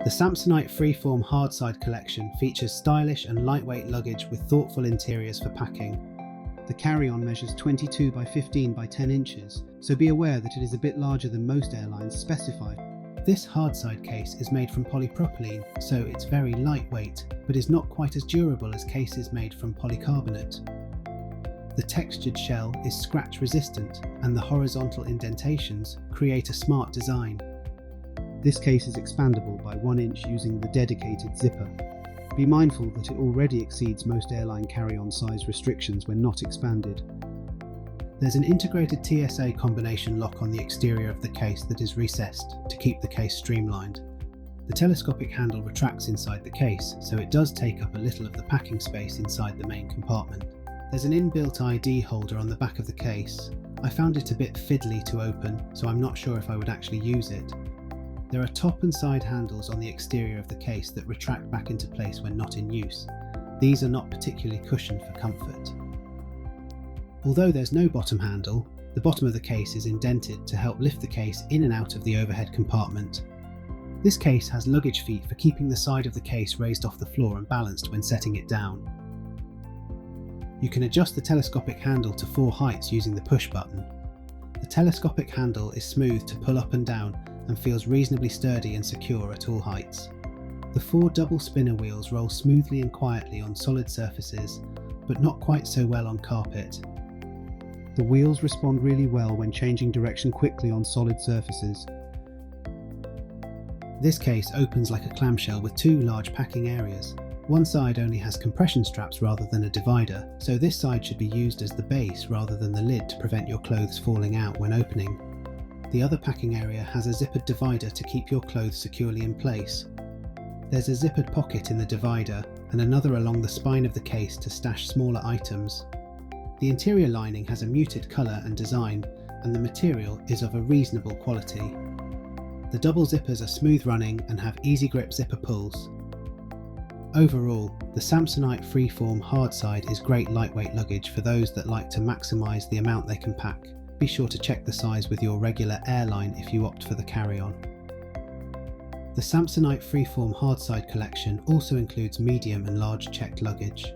The Samsonite Freeform Hardside collection features stylish and lightweight luggage with thoughtful interiors for packing. The carry-on measures 22 by 15 by 10 inches, so be aware that it is a bit larger than most airlines specify. This hardside case is made from polypropylene, so it's very lightweight, but is not quite as durable as cases made from polycarbonate. The textured shell is scratch resistant, and the horizontal indentations create a smart design. This case is expandable by 1 inch using the dedicated zipper. Be mindful that it already exceeds most airline carry-on size restrictions when not expanded. There's an integrated TSA combination lock on the exterior of the case that is recessed to keep the case streamlined. The telescopic handle retracts inside the case, so it does take up a little of the packing space inside the main compartment. There's an inbuilt ID holder on the back of the case. I found it a bit fiddly to open, so I'm not sure if I would actually use it. There are top and side handles on the exterior of the case that retract back into place when not in use. These are not particularly cushioned for comfort. Although there's no bottom handle, the bottom of the case is indented to help lift the case in and out of the overhead compartment. This case has luggage feet for keeping the side of the case raised off the floor and balanced when setting it down. You can adjust the telescopic handle to 4 heights using the push button. The telescopic handle is smooth to pull up and down and feels reasonably sturdy and secure at all heights. The 4 double spinner wheels roll smoothly and quietly on solid surfaces, but not quite so well on carpet. The wheels respond really well when changing direction quickly on solid surfaces. This case opens like a clamshell with 2 large packing areas. One side only has compression straps rather than a divider, so this side should be used as the base rather than the lid to prevent your clothes falling out when opening. The other packing area has a zippered divider to keep your clothes securely in place. There's a zippered pocket in the divider and another along the spine of the case to stash smaller items. The interior lining has a muted colour and design, and the material is of a reasonable quality. The double zippers are smooth running and have easy grip zipper pulls. Overall, the Samsonite Freeform Hardside is great lightweight luggage for those that like to maximise the amount they can pack. Be sure to check the size with your regular airline if you opt for the carry-on. The Samsonite Freeform Hardside collection also includes medium and large checked luggage.